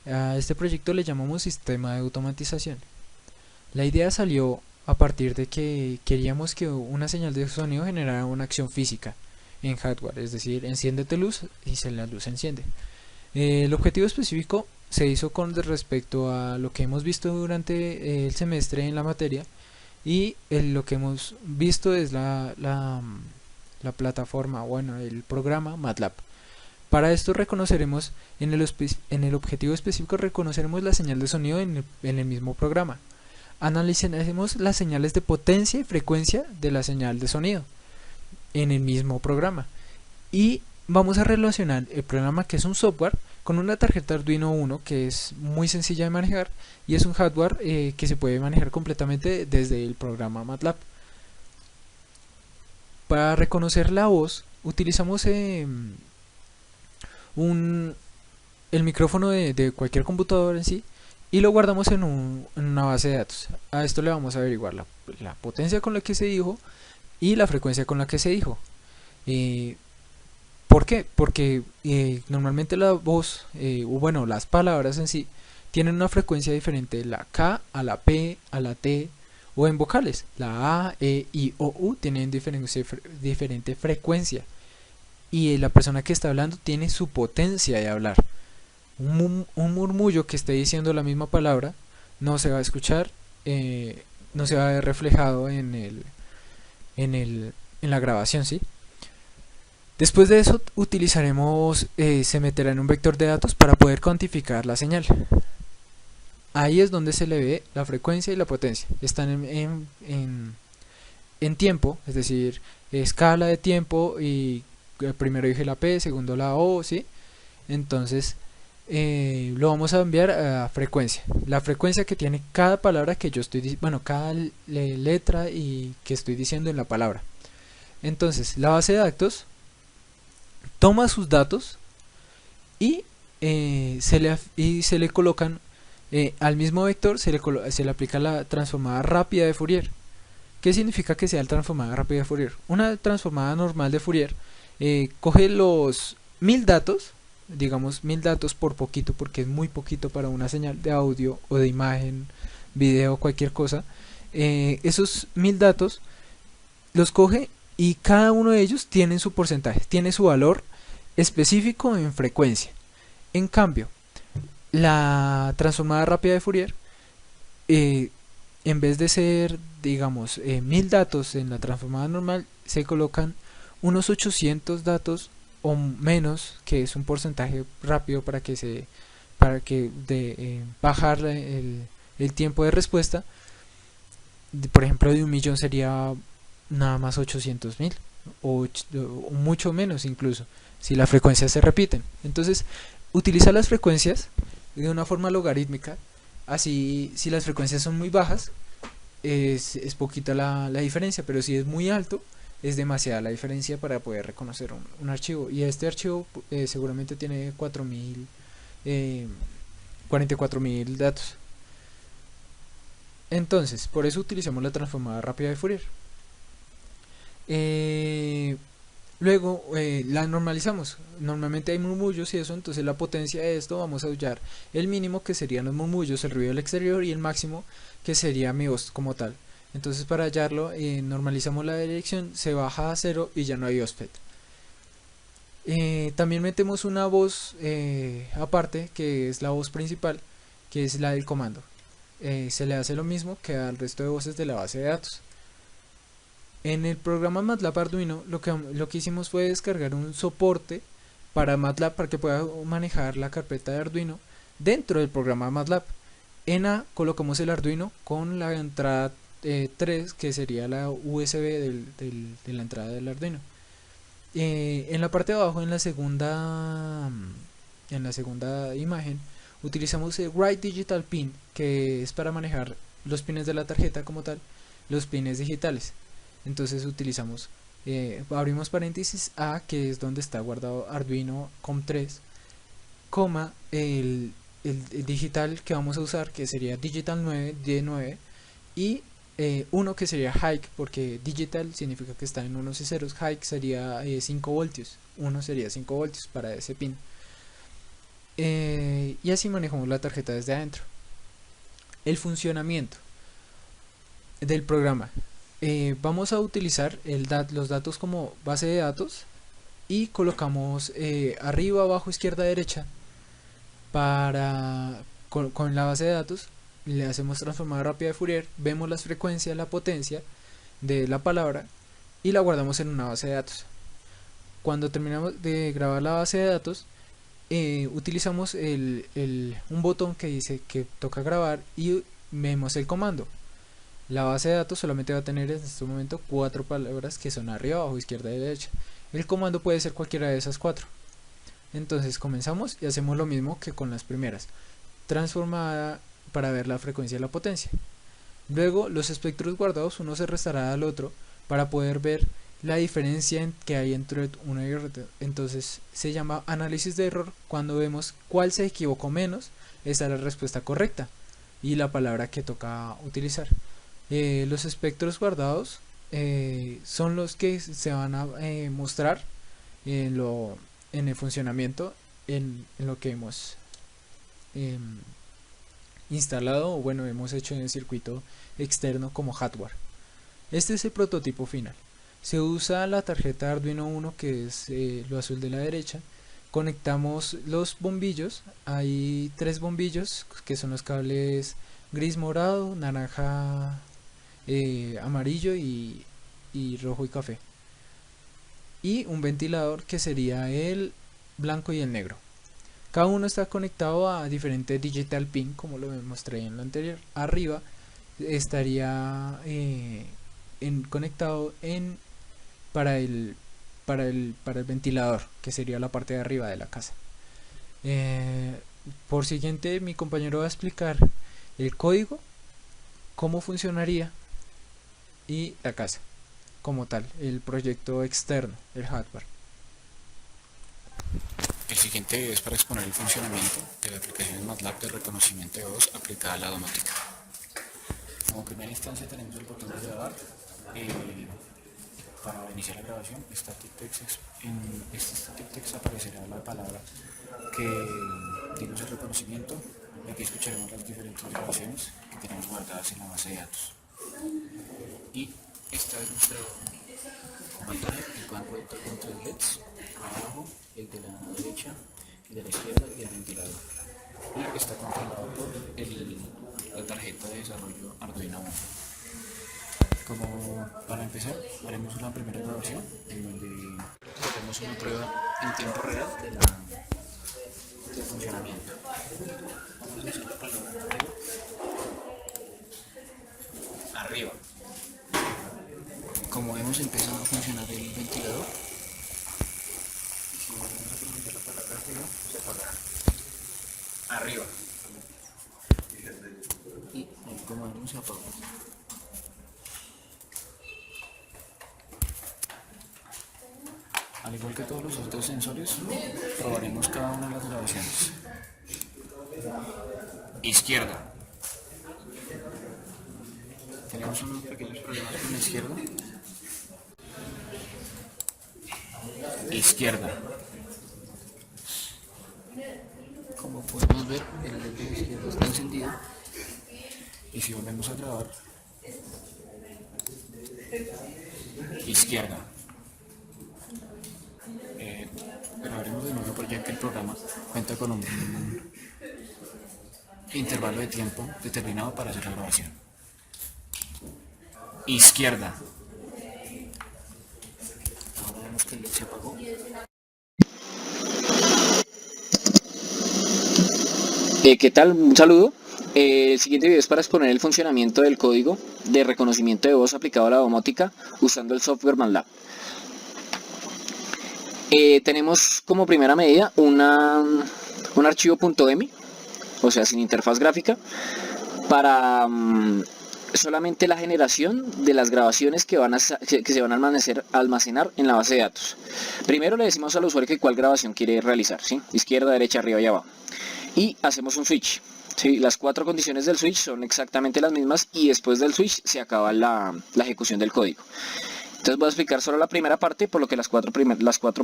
A este proyecto le llamamos sistema de automatización. La idea salió a partir de que queríamos que una señal de sonido generara una acción física en hardware, es decir, enciende tu luz y la luz se enciende. El objetivo específico se hizo con respecto a lo que hemos visto durante el semestre en la materia y lo que hemos visto es la plataforma, bueno, el programa MATLAB. Para esto reconoceremos en el objetivo específico reconoceremos la señal de sonido en el mismo programa. Analizaremos las señales de potencia y frecuencia de la señal de sonido en el mismo programa y vamos a relacionar el programa, que es un software, con una tarjeta Arduino Uno que es muy sencilla de manejar y es un hardware que se puede manejar completamente desde el programa MATLAB. Para reconocer la voz utilizamos un, el micrófono de cualquier computador en sí y lo guardamos en una base de datos. A esto le vamos a averiguar la potencia con la que se dijo y la frecuencia con la que se dijo. Eh, ¿Por qué? Porque normalmente la voz, o bueno, las palabras en sí, tienen una frecuencia diferente, la K a la P a la T, o en vocales, la A, E, I, O, U tienen diferente frecuencia. Y la persona que está hablando tiene su potencia de hablar. Un murmullo que esté diciendo la misma palabra no se va a escuchar, no se va a ver reflejado en la grabación, ¿sí? Después de eso utilizaremos, se meterá en un vector de datos para poder cuantificar la señal. Ahí es donde se le ve la frecuencia y la potencia. Están en tiempo, es decir, escala de tiempo y primero dije la P, segundo la O, ¿sí? Entonces lo vamos a enviar a frecuencia. La frecuencia que tiene cada palabra que yo estoy, bueno, cada letra y que estoy diciendo en la palabra. Entonces, la base de datos toma sus datos y, se le colocan al mismo vector, se le aplica la transformada rápida de Fourier. ¿Qué significa que sea la transformada rápida de Fourier? Una transformada normal de Fourier coge los 1000 datos, digamos 1000 datos por poquito, porque es muy poquito para una señal de audio o de imagen, video, cualquier cosa. Esos 1000 datos los coge y cada uno de ellos tiene su porcentaje, tiene su valor específico en frecuencia. En cambio, la transformada rápida de Fourier, eh, en vez de ser, digamos, 1000 datos en la transformada normal, se colocan unos 800 datos o menos, que es un porcentaje rápido para que bajar el tiempo de respuesta. Por ejemplo, de 1.000.000 sería nada más 800.000 o mucho menos incluso si las frecuencias se repiten. Entonces utiliza las frecuencias de una forma logarítmica. Así, si las frecuencias son muy bajas, es poquita la diferencia, pero si es muy alto, es demasiada la diferencia para poder reconocer un archivo. Y este archivo seguramente tiene 4000, 44.000 datos. Entonces, por eso utilizamos la transformada rápida de Fourier. Eh, Luego la normalizamos. Normalmente hay murmullos y eso, entonces la potencia de esto vamos a hallar el mínimo, que serían los murmullos, el ruido del exterior, y el máximo, que sería mi voz como tal. Entonces para hallarlo normalizamos la dirección, se baja a 0 y ya no hay offset. También metemos una voz aparte, que es la voz principal, que es la del comando. Se le hace lo mismo que al resto de voces de la base de datos. En el programa MATLAB Arduino lo que hicimos fue descargar un soporte para MATLAB para que pueda manejar la carpeta de Arduino dentro del programa MATLAB. En A colocamos el Arduino con la entrada 3, que sería la USB de la entrada del Arduino. En la parte de abajo, en la segunda imagen, utilizamos el Write Digital Pin, que es para manejar los pines de la tarjeta como tal, los pines digitales. Entonces utilizamos, abrimos paréntesis A, que es donde está guardado Arduino COM3, coma el digital que vamos a usar, que sería Digital 9 D9, y 1, que sería high, porque digital significa que está en unos y ceros, high sería 5 voltios, 1 sería 5 voltios para ese pin. y así manejamos la tarjeta desde adentro. El funcionamiento del programa. Vamos a utilizar los datos como base de datos y colocamos arriba, abajo, izquierda, derecha con la base de datos. Le hacemos transformada rápida de Fourier, vemos las frecuencias, la potencia de la palabra y la guardamos en una base de datos. Cuando terminamos de grabar la base de datos, utilizamos un botón que dice que toca grabar y vemos el comando. La base de datos solamente va a tener en este momento 4 palabras que son arriba, abajo, izquierda y derecha. El comando puede ser cualquiera de esas 4. Entonces comenzamos y hacemos lo mismo que con las primeras. Transformada para ver la frecuencia y la potencia. Luego los espectros guardados uno se restará al otro para poder ver la diferencia que hay entre uno y otro. Entonces se llama análisis de error. Cuando vemos cuál se equivocó menos, esta es la respuesta correcta y la palabra que toca utilizar. Los espectros guardados son los que se van a mostrar en el funcionamiento, en lo que hemos instalado o bueno, hemos hecho en el circuito externo como hardware. Este es el prototipo final. Se usa la tarjeta Arduino Uno, que es lo azul de la derecha. Conectamos los bombillos. Hay 3 bombillos que son los cables gris, morado, naranja, amarillo y rojo y café. Y un ventilador que sería el blanco y el negro. Cada uno está conectado a diferentes digital pin, como lo mostré en lo anterior. Arriba estaría conectado para el ventilador, que sería la parte de arriba de la casa. Por siguiente, mi compañero va a explicar el código, cómo funcionaría y la casa como tal, el proyecto externo, el hardware. El siguiente video es para exponer el funcionamiento de la aplicación MATLAB de reconocimiento de voz aplicada a la domótica. Como primera instancia tenemos el botón de grabar. Para iniciar la grabación, en este static text aparecerá la palabra que tiene el reconocimiento. Aquí escucharemos las diferentes grabaciones que tenemos guardadas en la base de datos. Y esta es nuestra pantalla, el cuadro con 3 LEDs, abajo, el de la derecha, el de la izquierda y el ventilador. Y está controlado por la tarjeta de desarrollo Arduino Uno. Como para empezar, haremos una primera grabación en donde haremos una prueba en tiempo real del funcionamiento. Vamos a decir la palabra arriba. Como hemos empezado a funcionar el ventilador, y si volvemos a pronunciar la palabra arriba, se apagará. Arriba. Y el comando se apagó. Al igual que todos los otros sensores, probaremos cada una de las grabaciones. Izquierda. Tenemos unos pequeños problemas con la izquierda. Izquierda. Como podemos ver, el LED de la izquierda está encendido. Y si volvemos a grabar, izquierda. Grabaremos de nuevo ya que el programa cuenta con un intervalo de tiempo determinado para hacer la grabación. Izquierda. Ahora vemos que el LED se apagó. ¿Qué tal? Un saludo. El siguiente video es para exponer el funcionamiento del código de reconocimiento de voz aplicado a la domótica usando el software MATLAB. Tenemos como primera medida un archivo .m, o sea sin interfaz gráfica, para solamente la generación de las grabaciones que se van a almacenar en la base de datos. Primero le decimos al usuario que cuál grabación quiere realizar, ¿sí? Izquierda, derecha, arriba y abajo. Y hacemos un switch. Sí, las 4 condiciones del switch son exactamente las mismas y después del switch se acaba la ejecución del código. Entonces voy a explicar solo la primera parte, por lo que las cuatro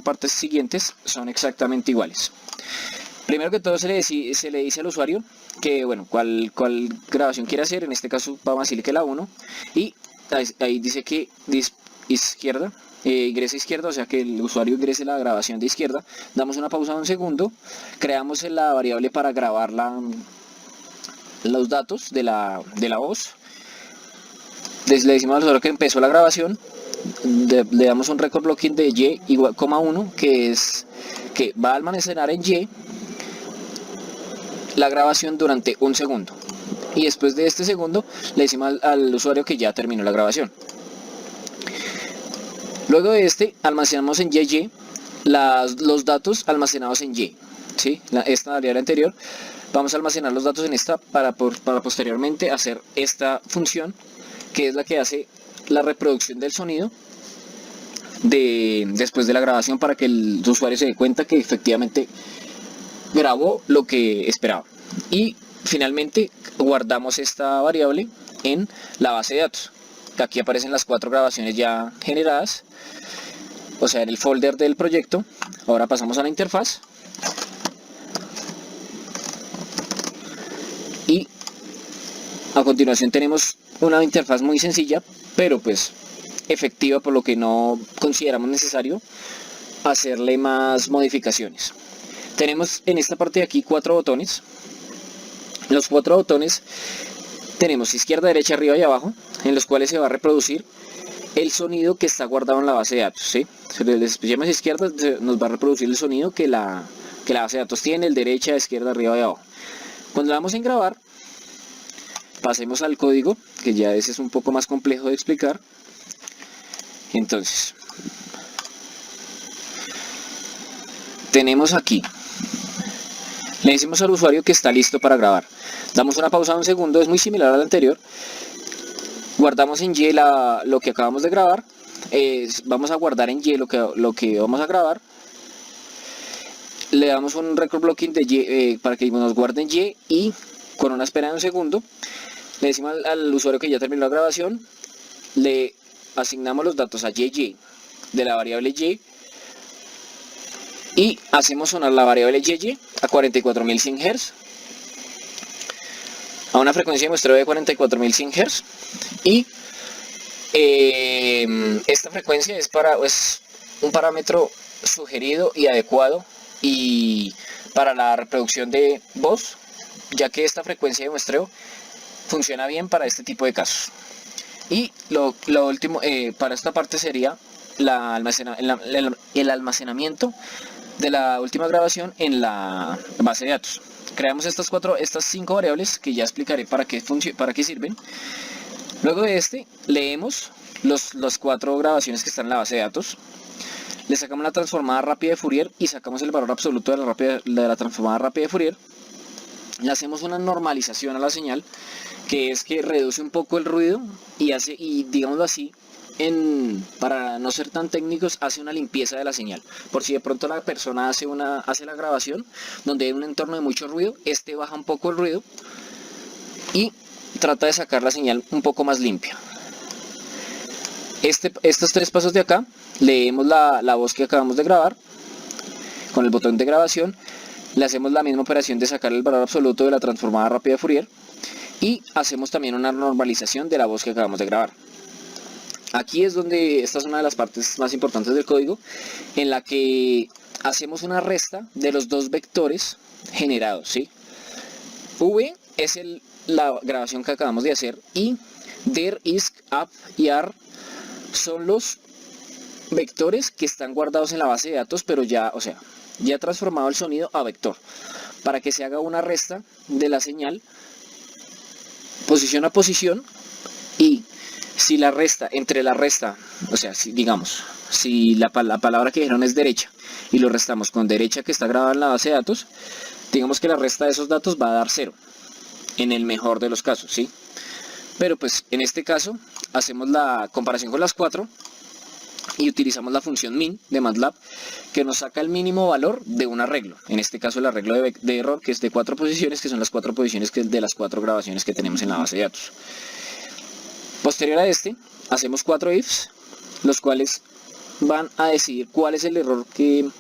partes siguientes son exactamente iguales. Primero que todo se le dice al usuario que, bueno, cuál grabación quiere hacer. En este caso vamos a decirle que la 1. Y ahí dice que izquierda, ingrese izquierda, o sea que el usuario ingrese la grabación de izquierda. Damos una pausa de un segundo, creamos la variable para grabar los datos de la voz. Le decimos al usuario que empezó la grabación, le damos un record blocking de y igual, 1, que va a almacenar en y la grabación durante un segundo. Y después de este segundo le decimos al usuario que ya terminó la grabación. Luego de este almacenamos en y los datos almacenados en y, ¿sí? Esta variable anterior, vamos a almacenar los datos en esta para posteriormente hacer esta función, que es la que hace la reproducción del sonido después de la grabación, para que el usuario se dé cuenta que efectivamente grabó lo que esperaba. Y finalmente guardamos esta variable en la base de datos. Aquí aparecen las 4 grabaciones ya generadas, o sea, en el folder del proyecto. Ahora pasamos a la interfaz y a continuación tenemos una interfaz muy sencilla, pero pues efectiva, por lo que no consideramos necesario hacerle más modificaciones. Tenemos en esta parte de aquí 4 botones. Los 4 botones tenemos izquierda, derecha, arriba y abajo, en los cuales se va a reproducir el sonido que está guardado en la base de datos, ¿sí? Si le llamas izquierda, nos va a reproducir el sonido que la base de datos tiene, el derecha, izquierda, arriba y abajo. Cuando le damos en grabar, pasemos al código, que ya ese es un poco más complejo de explicar. Entonces, tenemos aquí, le decimos al usuario que está listo para grabar. Damos una pausa de un segundo, es muy similar al anterior. Guardamos en y lo que acabamos de grabar. Vamos a guardar en y lo que vamos a grabar. Le damos un record blocking de y, para que nos guarde en y con una espera de un segundo le decimos al usuario que ya terminó la grabación. Le asignamos los datos a y de la variable y hacemos sonar la variable y a 44.100 Hz, a una frecuencia de muestreo de 44.100 Hz. Y esta frecuencia es un parámetro sugerido y adecuado y para la reproducción de voz, ya que esta frecuencia de muestreo funciona bien para este tipo de casos. Y lo último para esta parte sería el almacenamiento de la última grabación en la base de datos. Creamos estas 5 variables que ya explicaré para qué sirven. Luego de leemos las 4 grabaciones que están en la base de datos. Le sacamos la transformada rápida de Fourier y sacamos el valor absoluto de la transformada rápida de Fourier. Le hacemos una normalización a la señal, que es que reduce un poco el ruido y digámoslo así, para no ser tan técnicos, hace una limpieza de la señal. Por si de pronto la persona hace la grabación donde hay un entorno de mucho ruido, baja un poco el ruido y trata de sacar la señal un poco más limpia. Estos 3 pasos de acá, leemos la voz que acabamos de grabar con el botón de grabación, le hacemos la misma operación de sacar el valor absoluto de la transformada rápida de Fourier y hacemos también una normalización de la voz que acabamos de grabar. Aquí es donde esta es una de las partes más importantes del código, en la que hacemos una resta de los 2 vectores generados, ¿sí? V es la grabación que acabamos de hacer y der, isc, up y ar son los vectores que están guardados en la base de datos, pero ya ha transformado el sonido a vector, para que se haga una resta de la señal posición a posición. Y si la resta, o sea, si la palabra que dijeron es derecha y lo restamos con derecha que está grabada en la base de datos, digamos que la resta de esos datos va a dar 0, en el mejor de los casos, ¿sí? Pero pues en este caso hacemos la comparación con las 4 y utilizamos la función min de MATLAB, que nos saca el mínimo valor de un arreglo. En este caso el arreglo de error, que es de 4 posiciones, que son las 4 posiciones de las 4 grabaciones que tenemos en la base de datos. Posterior a hacemos 4 ifs, los cuales van a decidir cuál es el error si el